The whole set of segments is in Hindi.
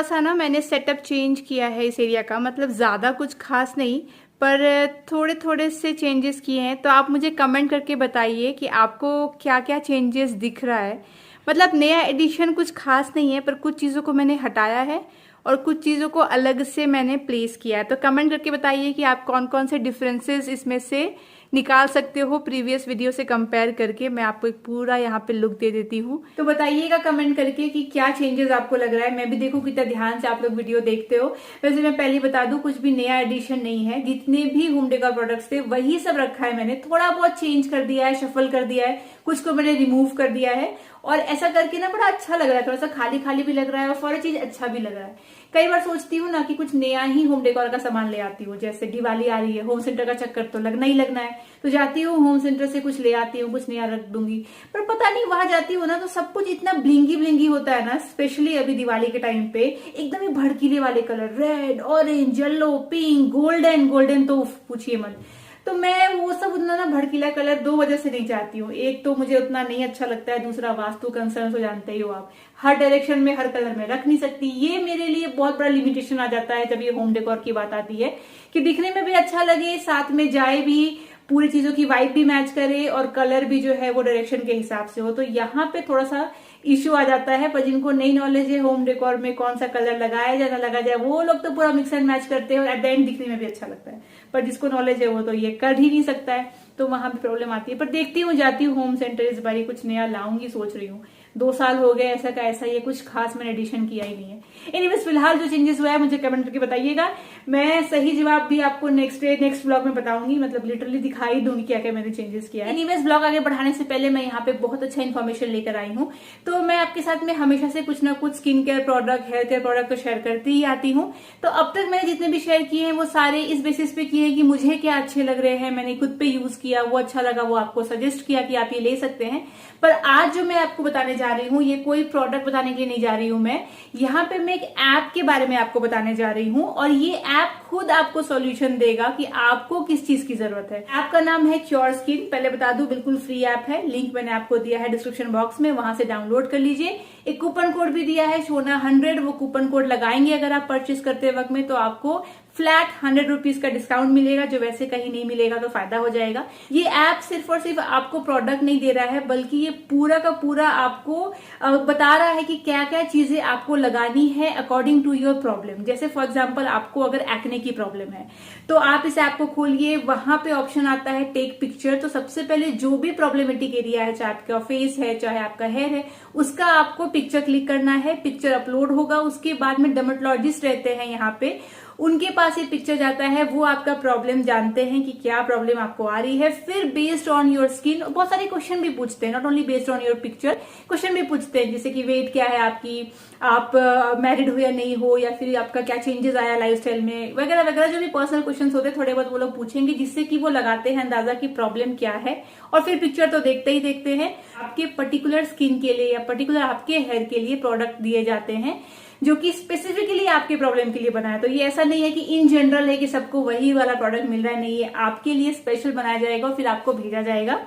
थोड़ा सा ना मैंने सेटअप चेंज किया है इस एरिया का, मतलब ज़्यादा कुछ खास नहीं, पर थोड़े थोड़े से चेंजेस किए हैं। तो आप मुझे कमेंट करके बताइए कि आपको क्या क्या चेंजेस दिख रहा है। मतलब नया एडिशन कुछ खास नहीं है, पर कुछ चीज़ों को मैंने हटाया है और कुछ चीज़ों को अलग से मैंने प्लेस किया है। तो कमेंट करके बताइए कि आप कौन कौन से डिफरेंसेस इसमें से निकाल सकते हो प्रीवियस वीडियो से कंपेयर करके। मैं आपको एक पूरा यहाँ पे लुक दे देती हूँ, तो बताइएगा कमेंट करके कि क्या चेंजेस आपको लग रहा है। मैं भी देखूँ कितना ध्यान से आप लोग वीडियो देखते हो। वैसे मैं पहले बता दूं, कुछ भी नया एडिशन नहीं है, जितने भी होम डेकोर प्रोडक्ट्स थे वही सब रखा है मैंने। थोड़ा बहुत चेंज कर दिया है, शफल कर दिया है, कुछ को मैंने रिमूव कर दिया है, और ऐसा करके ना बड़ा अच्छा लग रहा है। थोड़ा सा खाली खाली भी लग रहा है और फॉर चीज अच्छा भी लग रहा है। कई बार सोचती हूँ ना कि कुछ नया ही होम डेकोर का सामान ले आती हूँ। जैसे दिवाली आ रही है, होम सेंटर का चक्कर तो लगना ही लगना है, तो जाती हूँ होम सेंटर से कुछ ले आती हूँ, कुछ नया रख दूंगी। पर पता नहीं, वहां जाती हूँ ना तो सब कुछ इतना ब्लिंगी ब्लिंगी होता है ना, स्पेशली अभी दिवाली के टाइम पे एकदम ही भड़कीले वाले colour, red, orange, yellow, pink, golden. Golden तो पूछिए मत। तो मैं वो सब उतना ना भड़कीला कलर दो वजह से नहीं चाहती हूँ। एक तो मुझे उतना नहीं अच्छा लगता है, दूसरा वास्तु कंसर्न, तो जानते ही हो आप, हर डायरेक्शन में हर कलर में रख नहीं सकती। ये मेरे लिए बहुत बड़ा लिमिटेशन आ जाता है जब ये होम डेकोर की बात आती है, कि दिखने में भी अच्छा लगे, साथ में जाए भी, पूरी चीजों की वाइब भी मैच करे और कलर भी जो है वो डायरेक्शन के हिसाब से हो। तो यहाँ पे थोड़ा सा इश्यू आ जाता है। पर जिनको नई नॉलेज है होम डेकोर में कौन सा कलर लगाया जाए ना लगाया जाए, वो लोग तो पूरा मिक्स एंड मैच करते हैं और एट द एंड दिखने में भी अच्छा लगता है। पर जिसको नॉलेज है वो तो ये कर ही नहीं सकता है, तो वहां भी प्रॉब्लम आती है। पर देखती हूँ, जाती हूँ होम सेंटर, इस बार कुछ नया लाऊंगी सोच रही हूँ। 2 साल हो गए ऐसा का ऐसा, ये कुछ खास मैंने एडिशन किया ही नहीं है। एनीवेज फिलहाल जो चेंजेस हुआ है मुझे कमेंट करके बताइएगा। मैं सही जवाब भी आपको नेक्स्ट ब्लॉग में बताऊंगी, मतलब लिटरली दिखाई दूंगी क्या क्या मैंने चेंजेस किया है। एनीवेज ब्लॉग आगे बढ़ाने से पहले मैं यहाँ पे बहुत अच्छा इन्फॉर्मेशन लेकर आई हूँ। तो मैं आपके साथ में हमेशा से कुछ ना कुछ skin care product, hair care product तो शेयर करती ही आती हूँ। तो अब तक मैंने जितने भी शेयर किए हैं वो सारे इस बेसिस पे किए हैं कि मुझे क्या अच्छे लग रहे हैं, मैंने खुद पे यूज किया, वो अच्छा लगा, वो आपको सजेस्ट किया कि आप ये ले सकते हैं। पर आज जो मैं आपको बताने जा रही हूँ, ये कोई प्रोडक्ट बताने के लिए नहीं जा रही हूँ मैं। यहाँ पे मैं एक ऐप के बारे में आपको बताने जा रही हूँ, और ये ऐप खुद आपको सॉल्यूशन देगा कि आपको किस चीज की जरूरत है। ऐप का नाम है क्योर स्किन। पहले बता दूं, बिल्कुल फ्री ऐप है, लिंक मैंने आपको दिया है डिस्क्रिप्शन बॉक्स में, वहां से डाउनलोड कर लीजिए। एक कूपन कोड भी दिया है, सोना 100, वो कूपन कोड लगाएंगे अगर आप परचेस करते वक्त में, तो आपको फ्लैट 100 रुपीज का डिस्काउंट मिलेगा, जो वैसे कहीं नहीं मिलेगा, तो फायदा हो जाएगा। ये ऐप सिर्फ और सिर्फ आपको प्रोडक्ट नहीं दे रहा है, बल्कि ये पूरा का पूरा आपको बता रहा है कि क्या क्या चीजें आपको लगानी है अकॉर्डिंग टू योर प्रॉब्लम। जैसे फॉर एग्जाम्पल आपको अगर एक्ने की प्रॉब्लम है, तो आप इस ऐप को खोलिए, वहां पे ऑप्शन आता है टेक पिक्चर। तो सबसे पहले जो भी प्रॉब्लमेटिक एरिया है, चाहे आपका फेस है, चाहे आपका हेयर है, उसका आपको पिक्चर क्लिक करना है, पिक्चर अपलोड होगा। उसके बाद में डर्मेटोलॉजिस्ट रहते हैं यहाँ पे, उनके पास ये पिक्चर जाता है, वो आपका प्रॉब्लम जानते हैं कि क्या प्रॉब्लम आपको आ रही है। फिर बेस्ड ऑन योर स्किन बहुत सारे क्वेश्चन भी पूछते हैं, not only based on your picture, question भी पूछते हैं, जैसे कि वेट क्या है आपकी, आप मैरिड हो या नहीं हो, या फिर आपका क्या चेंजेस आया लाइफस्टाइल में, वगैरह वगैरह। जो भी पर्सनल क्वेश्चंस होते हैं थोड़े बहुत वो लोग पूछेंगे, जिससे कि वो लगाते हैं अंदाजा की प्रॉब्लम क्या है। और फिर पिक्चर तो देखते ही देखते हैं, आपके पर्टिकुलर स्किन के लिए या पर्टिकुलर आपके हेयर के लिए प्रोडक्ट दिए जाते हैं जो कि स्पेसिफिकली आपके प्रॉब्लम के लिए बना है। तो ये ऐसा नहीं है कि इन जनरल है कि सबको वही वाला प्रोडक्ट मिल रहा है, नहीं, ये आपके लिए स्पेशल बनाया जाएगा और फिर आपको भेजा जाएगा।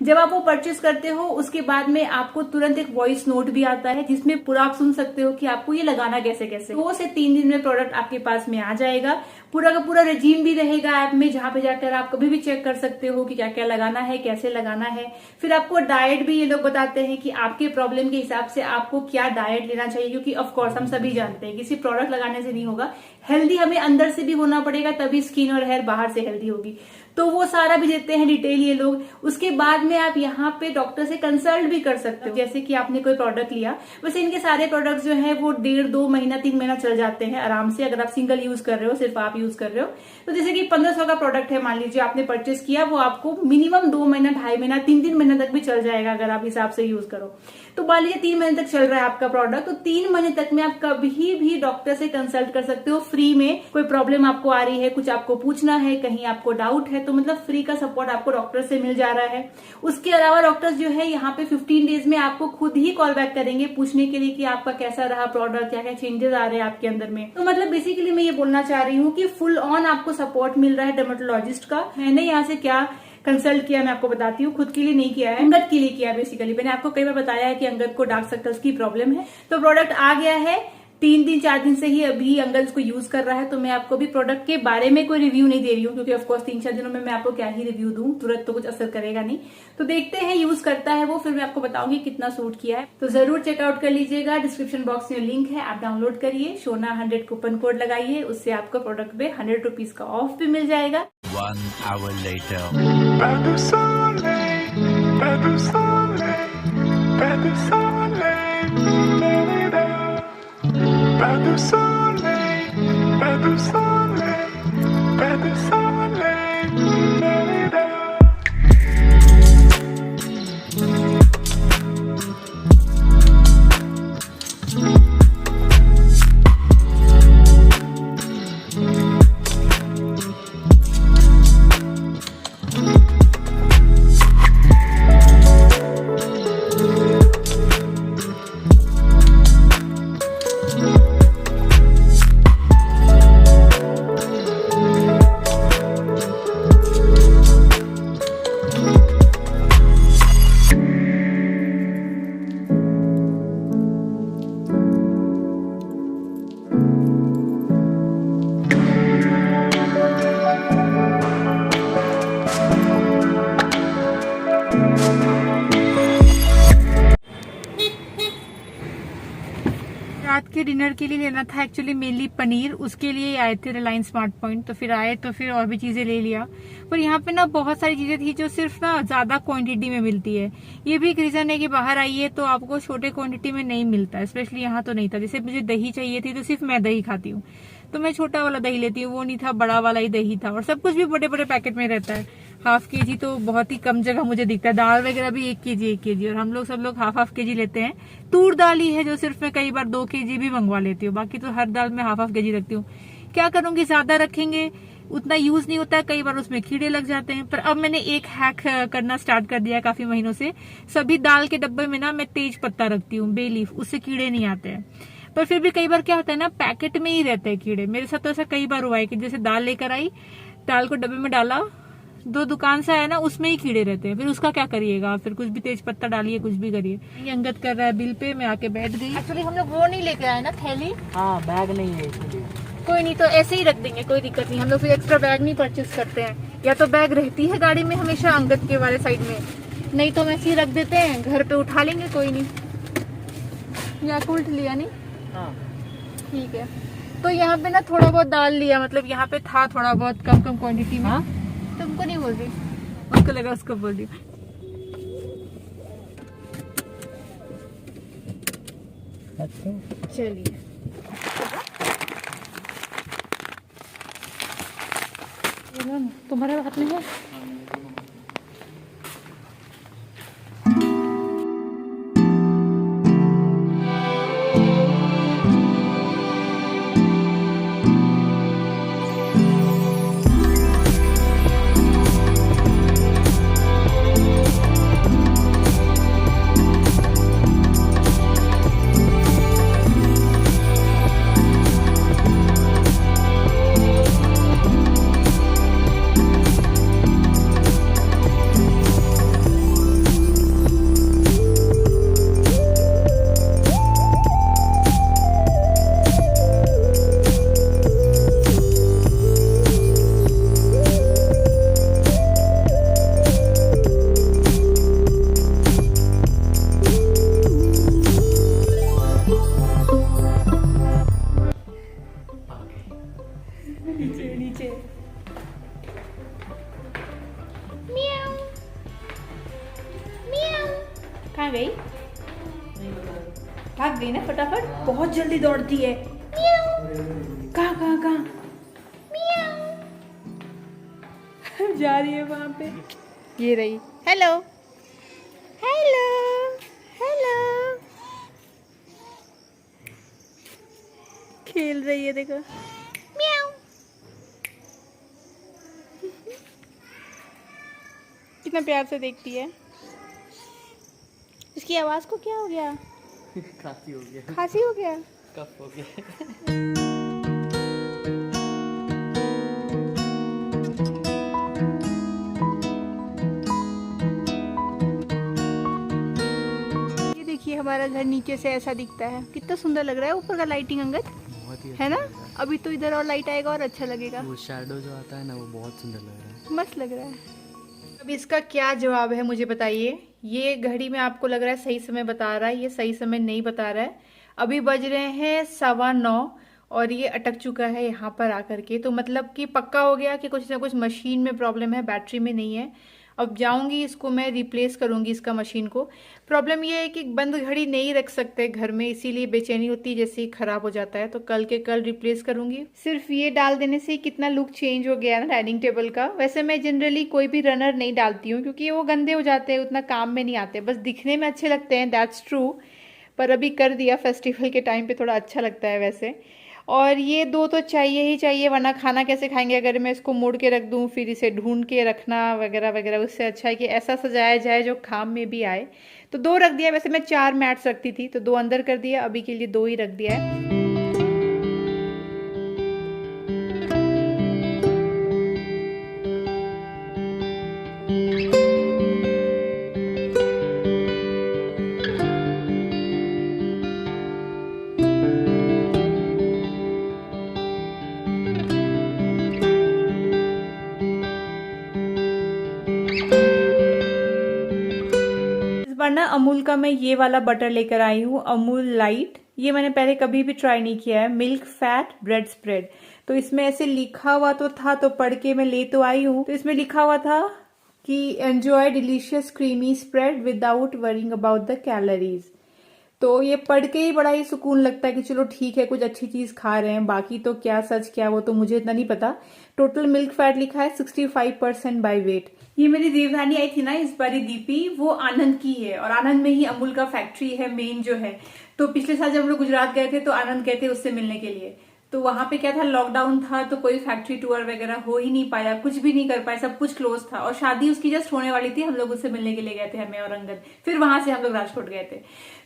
जब आप वो परचेस करते हो उसके बाद में आपको तुरंत एक वॉइस नोट भी आता है, जिसमें पूरा आप सुन सकते हो कि आपको ये लगाना कैसे कैसे। 2 से 3 दिन में प्रोडक्ट आपके पास में आ जाएगा। पूरा का पूरा रेजीम भी रहेगा ऐप में, जहां पे जाकर आप कभी भी चेक कर सकते हो कि क्या क्या लगाना है, कैसे लगाना है। फिर आपको डाइट भी ये लोग बताते हैं कि आपके प्रॉब्लम के हिसाब से आपको क्या डाइट लेना चाहिए, क्योंकि ऑफकोर्स हम सभी जानते हैं किसी प्रोडक्ट लगाने से नहीं होगा, हेल्दी हमें अंदर से भी होना पड़ेगा, तभी स्किन और हेयर बाहर से हेल्दी होगी। तो वो सारा भी देते हैं डिटेल ये लोग। उसके बाद में आप यहाँ पे डॉक्टर से कंसल्ट भी कर सकते हो। जैसे कि आपने कोई प्रोडक्ट लिया, वैसे इनके सारे प्रोडक्ट्स जो है वो 1.5-2 महीना 3 महीना चल जाते हैं आराम से, अगर आप सिंगल यूज कर रहे हो, सिर्फ आप यूज कर रहे हो। तो जैसे कि 1500 का प्रोडक्ट है, मान लीजिए आपने परचेस किया, वो आपको मिनिमम 2 महीना, 2.5 महीना, 3 महीने तक भी चल जाएगा अगर आप हिसाब से यूज करो। तो मान लीजिए 3 महीने तक चल रहा है आपका प्रोडक्ट, तो 3 महीने तक में आप कभी भी डॉक्टर से कंसल्ट कर सकते हो फ्री में। कोई प्रॉब्लम आपको आ रही है, कुछ आपको पूछना है, कहीं आपको डाउट है, तो मतलब फ्री का सपोर्ट आपको डॉक्टर से मिल जा रहा है। उसके अलावा डॉक्टर्स जो है यहाँ पे 15 डेज में आपको खुद ही कॉल बैक करेंगे पूछने के लिए कि आपका कैसा रहा प्रोडक्ट, क्या क्या चेंजेस आ रहे हैं आपके अंदर में। तो मतलब बेसिकली मैं ये बोलना चाह रही हूँ कि फुल ऑन आपको सपोर्ट मिल रहा है डर्मेटोलॉजिस्ट का। मैंने यहाँ से क्या कंसल्ट किया मैं आपको बताती हूँ, खुद के लिए नहीं किया है, अंगद के लिए किया। बेसिकली मैंने आपको कई बार बताया है कि अंगद को डार्क सर्कल्स की प्रॉब्लम है, तो प्रोडक्ट आ गया है। 3 दिन 4 दिन से ही अभी अंकल इसको यूज कर रहा है, तो मैं आपको अभी प्रोडक्ट के बारे में कोई रिव्यू नहीं दे रही हूँ, क्योंकि ऑफकोर्स 3-4 दिनों में मैं आपको क्या ही रिव्यू दूं, तुरंत तो कुछ असर करेगा नहीं। तो देखते हैं यूज करता है वो, फिर मैं आपको बताऊंगी कितना सूट किया है। तो जरूर चेकआउट कर लीजिएगा, डिस्क्रिप्शन बॉक्स में लिंक है, आप डाउनलोड करिए, शोना 100 कूपन कोड लगाइए, उससे आपको प्रोडक्ट पे 100 रुपीज का ऑफ भी मिल जाएगा। 1 hour later. Pas de soleil, pas de soleil, pas de soleil, la-la-la. Pas de soleil, pas de soleil, pas de soleil, la-la-la. रात के डिनर के लिए लेना था एक्चुअली मेनली पनीर, उसके लिए आए थे रिलायंस स्मार्ट पॉइंट। तो फिर आए तो फिर और भी चीजें ले लिया, पर यहाँ पे ना बहुत सारी चीजें थी जो सिर्फ ना ज्यादा क्वांटिटी में मिलती है। ये भी एक रीजन है कि बाहर आइए तो आपको छोटे क्वांटिटी में नहीं मिलता, स्पेशली यहाँ तो नहीं था। जैसे मुझे दही चाहिए थी, तो सिर्फ मैं दही खाती हूँ, तो मैं छोटा वाला दही लेती हूँ, वो नहीं था, बड़ा वाला ही दही था। और सब कुछ भी बड़े बड़े पैकेट में रहता है। ½ kg तो बहुत ही कम जगह मुझे दिखता है। दाल वगैरह भी 1 kg 1 kg, और हम लोग सब लोग ½ kg लेते हैं। तूर दाल ही है जो सिर्फ मैं कई बार 2 kg भी मंगवा लेती हूँ, बाकी तो हर दाल में ½ kg रखती हूँ। क्या करूंगी, ज्यादा रखेंगे उतना यूज नहीं होता है, कई बार उसमें कीड़े लग जाते हैं। पर अब मैंने एक हैक करना स्टार्ट कर दिया है काफी महीनों से। सभी दाल के डब्बे में ना मैं तेज पत्ता रखती हूँ, बे लीफ, उससे कीड़े नहीं आते हैं। पर फिर भी कई बार क्या होता है ना, पैकेट में ही रहते हैं कीड़े। मेरे साथ तो ऐसा कई बार हुआ है कि जैसे दाल लेकर आई, दाल को डब्बे में डाला, 2 दुकान से आया ना, उसमें ही कीड़े रहते हैं। फिर उसका क्या करिएगा, फिर कुछ भी तेज पत्ता डालिए, कुछ भी करिए। ये अंगद कर रहा है बिल पे, मैं आके बैठ गई। एक्चुअली हम लोग वो नहीं लेके आए ना थैली, हाँ बैग नहीं है इसलिए। कोई नहीं, तो ऐसे ही रख देंगे, कोई दिक्कत नहीं। हम लोग फिर एक्स्ट्रा बैग नहीं परचेज करते हैं, या तो बैग रहती है गाड़ी में हमेशा अंगद के वाले साइड में, नहीं तो हम ऐसे ही रख देते हैं, घर पे उठा लेंगे, कोई नहीं। या उल्ट लिया नहीं, हाँ ठीक है। तो यहाँ पे ना थोड़ा बहुत दाल लिया, मतलब यहाँ पे था थोड़ा बहुत कम कम क्वांटिटी में। हाँ? तुमको नहीं बोल रही, उसको लगा उसको बोल रही। अच्छा चलिए, तुम्हारे हाथ में है। नीचे म्याऊ म्याऊ। कहाँ गई? भाग गई ना फटाफट, बहुत जल्दी दौड़ती है। म्याऊ। कहाँ कहाँ कहाँ? म्याऊ। जा रही है वहां पे, ये रही। हेलो हेलो हेलो, खेल रही है, देखो। म्याऊ। कितना प्यार से देखती है। इसकी आवाज को क्या हो गया? खांसी हो गया, खांसी हो गया, कफ हो गया। ये देखिए हमारा वाला घर नीचे से ऐसा दिखता है। कितना सुंदर लग रहा है ऊपर का लाइटिंग अंगद, बहुत ही है ना। अभी तो इधर और लाइट आएगा और अच्छा लगेगा। वो शैडो जो आता है ना, वो बहुत सुंदर लग रहा है। मस्त लग रहा है। अब इसका क्या जवाब है मुझे बताइए। ये घड़ी में आपको लग रहा है सही समय बता रहा है, ये सही समय नहीं बता रहा है। अभी बज रहे हैं 9:15 और ये अटक चुका है यहाँ पर आकर के। तो मतलब कि पक्का हो गया कि कुछ ना कुछ मशीन में प्रॉब्लम है, बैटरी में नहीं है। अब जाऊंगी, इसको मैं रिप्लेस करूंगी इसका मशीन को। प्रॉब्लम ये है कि बंद घड़ी नहीं रख सकते घर में, इसीलिए बेचैनी होती है जैसे ही खराब हो जाता है। तो कल के कल रिप्लेस करूंगी। सिर्फ ये डाल देने से कितना लुक चेंज हो गया ना डाइनिंग टेबल का। वैसे मैं जनरली कोई भी रनर नहीं डालती हूँ क्योंकि वो गंदे हो जाते हैं, उतना काम में नहीं आते, बस दिखने में अच्छे लगते हैं, दैट्स ट्रू। पर अभी कर दिया, फेस्टिवल के टाइम पे थोड़ा अच्छा लगता है वैसे। और ये दो तो चाहिए ही चाहिए, वरना खाना कैसे खाएंगे अगर मैं इसको मोड़ के रख दूं, फिर इसे ढूंढ के रखना वगैरह वगैरह। उससे अच्छा है कि ऐसा सजाया जाए जो काम में भी आए। तो 2 रख दिया। वैसे मैं 4 मैट्स रखती थी तो 2 अंदर कर दिया, अभी के लिए 2 ही रख दिया है। बार ना अमूल का मैं ये वाला बटर लेकर आई हूँ, अमूल लाइट। ये मैंने पहले कभी भी ट्राई नहीं किया है, मिल्क फैट ब्रेड स्प्रेड। तो इसमें ऐसे लिखा हुआ तो था, तो पढ़ के मैं ले तो आई हूँ। तो इसमें लिखा हुआ था कि enjoy delicious creamy spread without worrying about the calories. तो ये पढ़ के ही बड़ा ही सुकून लगता है कि चलो ठीक है, कुछ अच्छी चीज खा रहे हैं। बाकी तो क्या सच क्या वो तो मुझे इतना नहीं पता। टोटल मिल्क फैट लिखा है 65% बाय वेट। ये मेरी देवधानी आई थी ना इस बारी दीपी, वो आनंद की है और आनंद में ही अमूल का फैक्ट्री है मेन जो है। तो पिछले साल जब हम लोग गुजरात गए थे तो आनंद गए थे उससे मिलने के लिए। तो वहां पे क्या था, लॉकडाउन था तो कोई फैक्ट्री टूर वगैरह हो ही नहीं पाया, कुछ भी नहीं कर पाए, सब कुछ क्लोज था। और शादी उसकी जस्ट होने वाली थी, हम लोग उससे मिलने के लिए गए थे, हमें और अंगद। फिर वहां से हम लोग राजकोट गए थे।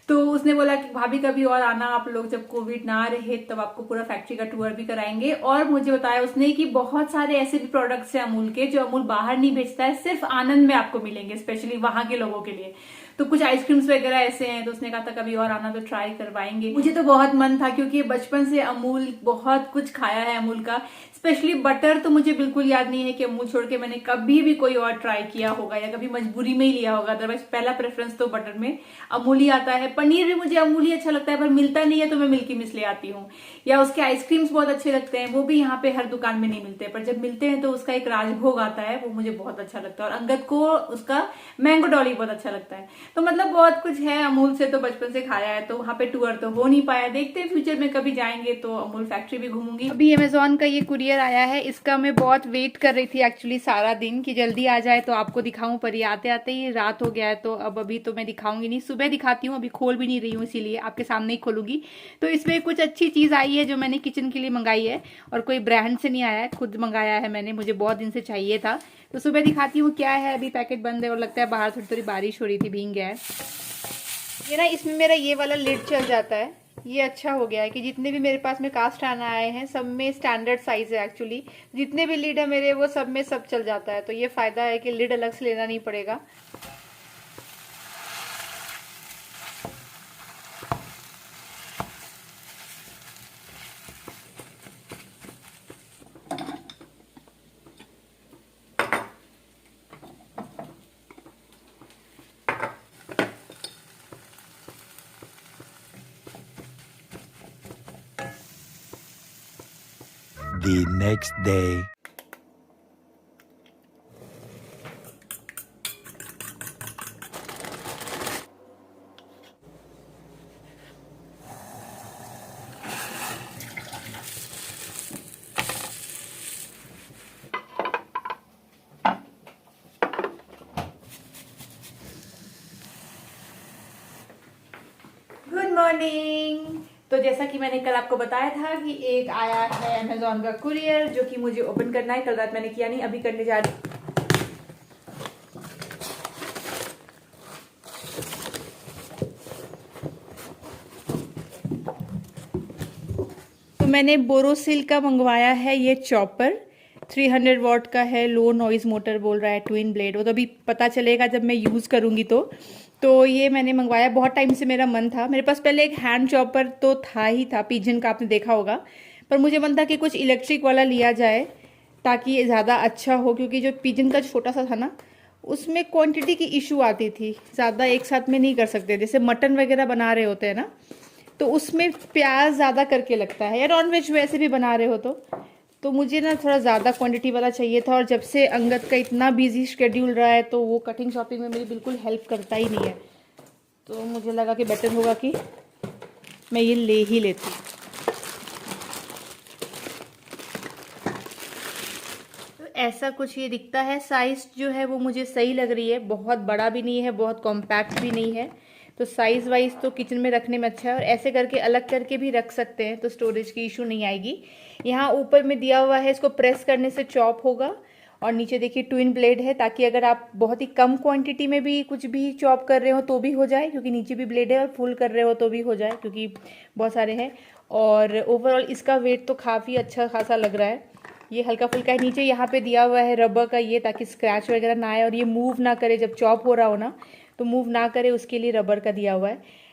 तो उसने बोला कि भाभी कभी और आना आप लोग, जब कोविड ना रहे तब आपको पूरा फैक्ट्री का टूर भी कराएंगे। और मुझे बताया उसने कि बहुत सारे ऐसे भी प्रोडक्ट्स हैं अमूल के जो अमूल बाहर नहीं बेचता है, सिर्फ आनंद में आपको मिलेंगे, स्पेशली वहां के लोगों के लिए। तो कुछ आइसक्रीम्स वगैरह ऐसे हैं। तो उसने कहा था कभी और आना तो ट्राई करवाएंगे। मुझे तो बहुत मन था क्योंकि बचपन से अमूल बहुत कुछ खाया है अमूल का। स्पेशली बटर तो मुझे बिल्कुल याद नहीं है कि अमूल छोड़ के मैंने कभी भी कोई और ट्राई किया होगा या कभी मजबूरी में ही लिया होगा। अदरवाइज पहला प्रेफरेंस तो बटर में अमूल ही आता है। पनीर भी मुझे अमूल ही अच्छा लगता है, पर मिलता नहीं है तो मैं मिल्की मिस ले आती हूँ। या उसके आइसक्रीम्स बहुत अच्छे लगते हैं, वो भी यहाँ पे हर दुकान में नहीं मिलते, पर जब मिलते हैं तो उसका एक राजभोग आता है, वो मुझे बहुत अच्छा लगता है। और अंगद को उसका मैंगो डॉली बहुत अच्छा लगता है। तो मतलब बहुत कुछ है अमूल से, तो बचपन से खाया है। तो वहां पे टूर तो हो नहीं पाया, देखते हैं फ्यूचर में कभी जाएंगे तो अमूल फैक्ट्री भी घूमूंगी। अभी अमेजोन का ये कुरियर आया है, इसका मैं बहुत वेट कर रही थी एक्चुअली सारा दिन कि जल्दी आ जाए तो आपको दिखाऊं, पर ये आते आते ही रात हो गया है। तो अब अभी तो मैं दिखाऊंगी नहीं, सुबह दिखाती हूँ, अभी खोल भी नहीं रही हूँ, इसीलिए आपके सामने ही खोलूंगी। तो इसमें कुछ अच्छी चीज आई है जो मैंने किचन के लिए मंगाई है, और कोई ब्रांड से नहीं आया है, खुद मंगाया है मैंने, मुझे बहुत दिन से चाहिए था। तो सुबह दिखाती हूँ क्या है। अभी पैकेट बंद है और लगता है बाहर थोड़ी थोड़ी बारिश हो रही थी, भीग गया है ये ना। इसमें मेरा ये वाला लिड चल जाता है, ये अच्छा हो गया है कि जितने भी मेरे पास में कास्ट आना आए हैं सब में स्टैंडर्ड साइज है एक्चुअली। जितने भी लिड है मेरे वो सब में सब चल जाता है। तो ये फायदा है कि लिड अलग से लेना नहीं पड़ेगा। The next day. Good morning. तो जैसा कि मैंने कल आपको बताया था कि एक आया है अमेजोन का कुरियर जो कि मुझे ओपन करना है। कल रात मैंने किया नहीं, अभी करने जा रही। तो मैंने बोरोसिल का मंगवाया है ये चॉपर, 300 वॉट का है, लो नॉइज मोटर बोल रहा है, ट्विन ब्लेड। वो तो अभी पता चलेगा जब मैं यूज करूंगी। तो ये मैंने मंगवाया, बहुत टाइम से मेरा मन था। मेरे पास पहले एक हैंड चॉपर तो था ही था, पिजन का, आपने देखा होगा, पर मुझे मन था कि कुछ इलेक्ट्रिक वाला लिया जाए ताकि ये ज़्यादा अच्छा हो, क्योंकि जो पिजन का छोटा सा था ना, उसमें क्वांटिटी की इशू आती थी, ज़्यादा एक साथ में नहीं कर सकते। जैसे मटन वगैरह बना रहे होते हैं ना, तो उसमें प्याज ज़्यादा करके लगता है, या नॉन वेज वैसे भी बना रहे हो तो मुझे ना थोड़ा ज़्यादा क्वांटिटी वाला चाहिए था। और जब से अंगद का इतना बिजी शेड्यूल रहा है, तो वो कटिंग शॉपिंग में मेरी बिल्कुल हेल्प करता ही नहीं है, तो मुझे लगा कि बेटर होगा कि मैं ये ले ही लेती। तो ऐसा कुछ ये दिखता है। साइज़ जो है वो मुझे सही लग रही है, बहुत बड़ा भी नहीं है, बहुत कॉम्पैक्ट भी नहीं है, तो साइज़ वाइज तो किचन में रखने में अच्छा है। और ऐसे करके अलग करके भी रख सकते हैं, तो स्टोरेज की इशू नहीं आएगी। यहाँ ऊपर में दिया हुआ है, इसको प्रेस करने से चॉप होगा। और नीचे देखिए ट्विन ब्लेड है, ताकि अगर आप बहुत ही कम क्वांटिटी में भी कुछ भी चॉप कर रहे हो तो भी हो जाए, क्योंकि नीचे भी ब्लेड है, और फुल कर रहे हो तो भी हो जाए, क्योंकि बहुत सारे हैं। और ओवरऑल इसका वेट तो काफ़ी अच्छा खासा लग रहा है। ये हल्का फुल्का है। नीचे यहाँ पे दिया हुआ है रबर का ये, ताकि स्क्रैच वगैरह ना आए और ये मूव ना करे, जब चॉप हो रहा हो ना तो मूव ना करे, उसके लिए रबर का दिया हुआ है।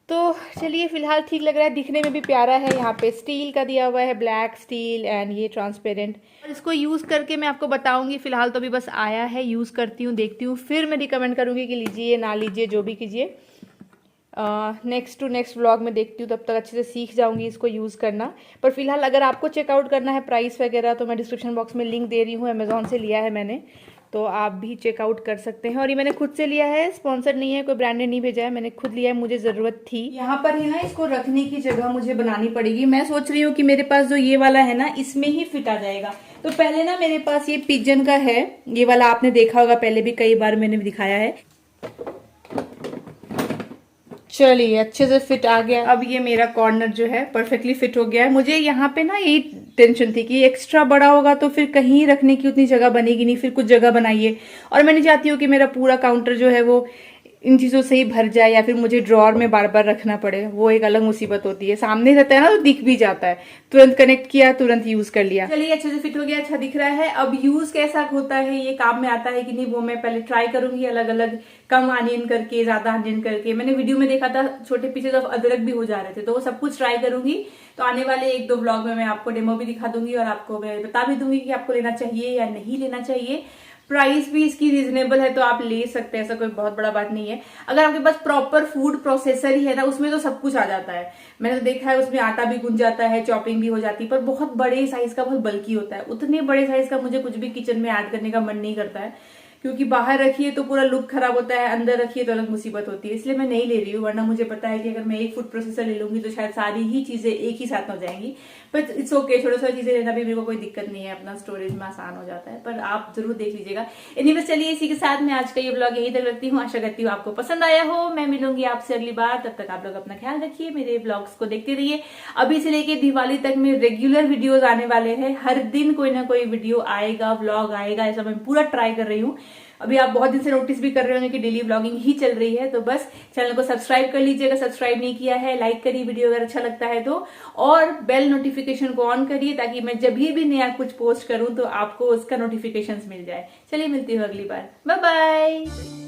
तो चलिए, फिलहाल ठीक लग रहा है, दिखने में भी प्यारा है। यहाँ पे स्टील का दिया हुआ है, ब्लैक स्टील एंड ये ट्रांसपेरेंट। और इसको यूज़ करके मैं आपको बताऊंगी। फिलहाल तो अभी बस आया है, यूज़ करती हूँ, देखती हूँ, फिर मैं रिकमेंड करूँगी कि लीजिए ना लीजिए, जो भी कीजिए। नेक्स्ट टू नेक्स्ट व्लॉग में देखती हूँ, तब तक अच्छे से सीख जाऊंगी इसको यूज़ करना। पर फिलहाल अगर आपको चेकआउट करना है प्राइस वगैरह, तो मैं डिस्क्रिप्शन बॉक्स में लिंक दे रही हूँ, अमेजोन से लिया है मैंने, तो आप भी चेकआउट कर सकते हैं। और ये मैंने खुद से लिया है, स्पॉन्सर नहीं है, कोई ब्रांडेड नहीं भेजा है, मैंने खुद लिया है, मुझे ज़रूरत थी। यहाँ पर ही ना इसको रखने की जगह मुझे बनानी पड़ेगी। मैं सोच रही हूँ कि मेरे पास जो ये वाला है ना, इसमें ही फिट आ जाएगा। तो पहले ना मेरे पास ये पिजन का है, ये वाला आपने देखा होगा, पहले भी कई बार मैंने दिखाया है। चलिए, अच्छे से फिट आ गया। अब ये मेरा कॉर्नर जो है परफेक्टली फिट हो गया है। मुझे यहाँ पे ना यही टेंशन थी कि एक्स्ट्रा बड़ा होगा तो फिर कहीं रखने की उतनी जगह बनेगी नहीं, फिर कुछ जगह बनाइए। और मैं नहीं चाहती हूँ कि मेरा पूरा काउंटर जो है वो इन चीज़ों से ही भर जाए, या फिर मुझे ड्रॉर में बार बार रखना पड़े, वो एक अलग मुसीबत होती है। सामने रहता है ना, तो दिख भी जाता है, तुरंत कनेक्ट किया, तुरंत यूज कर लिया। चलिए, अच्छे से फिट हो गया, अच्छा दिख रहा है। अब यूज कैसा होता है, ये काम में आता है कि नहीं, वो मैं पहले ट्राई करूंगी, अलग अलग, कम अनियन करके, ज्यादा अनियन करके। मैंने वीडियो में देखा था छोटे पीसेज ऑफ अदरक भी हो जा रहे थे, तो वो सब कुछ ट्राई करूंगी। तो आने वाले 1-2 व्लॉग में मैं आपको डेमो भी दिखा दूंगी, और आपको मैं बता भी दूंगी कि आपको लेना चाहिए या नहीं लेना चाहिए। प्राइस भी इसकी रीजनेबल है, तो आप ले सकते हैं, ऐसा कोई बहुत बड़ा बात नहीं है। अगर आपके पास प्रॉपर फूड प्रोसेसर ही है ना, उसमें तो सब कुछ आ जाता है। मैंने तो देखा है, उसमें आटा भी गूंज जाता है, चॉपिंग भी हो जाती है, पर बहुत बड़े साइज का, बहुत बल्की होता है। उतने बड़े साइज का मुझे कुछ भी किचन में ऐड करने का मन नहीं करता है, क्योंकि बाहर रखिए तो पूरा लुक खराब होता है, अंदर रखिए तो अलग मुसीबत होती है। इसलिए मैं नहीं ले रही हूँ, वरना मुझे पता है कि अगर मैं एक फूड प्रोसेसर ले लूंगी तो शायद सारी ही चीजें एक ही साथ हो जाएंगी। बट इट्स ओके, छोटे छोटे चीजें लेना भी मेरे को कोई दिक्कत नहीं है, अपना स्टोरेज में आसान हो जाता है। पर आप जरूर देख लीजिएगा। एनीवेज, चलिए, इसी के साथ मैं आज का ये ब्लॉग यहीं तक रखती हूँ। आशा करती हूँ आपको पसंद आया हो। मैं मिलूंगी आपसे अगली बार, तब तक आप लोग अपना ख्याल रखिए, मेरे ब्लॉग्स को देखते रहिए। अभी से लेके दिवाली तक में रेगुलर वीडियोज आने वाले हैं, हर दिन कोई ना कोई वीडियो आएगा, व्लॉग आएगा, ऐसा मैं पूरा ट्राई कर रही हूँ। अभी आप बहुत दिन से नोटिस भी कर रहे होंगे कि डेली व्लॉगिंग ही चल रही है, तो बस चैनल को सब्सक्राइब कर लीजिएगा, सब्सक्राइब नहीं किया है, लाइक करिए वीडियो अगर अच्छा लगता है तो, और बेल नोटिफिकेशन को ऑन करिए, ताकि मैं जब भी नया कुछ पोस्ट करूं तो आपको उसका नोटिफिकेशन मिल जाए। चलिए, मिलती हूँ अगली बार, बाय बाय।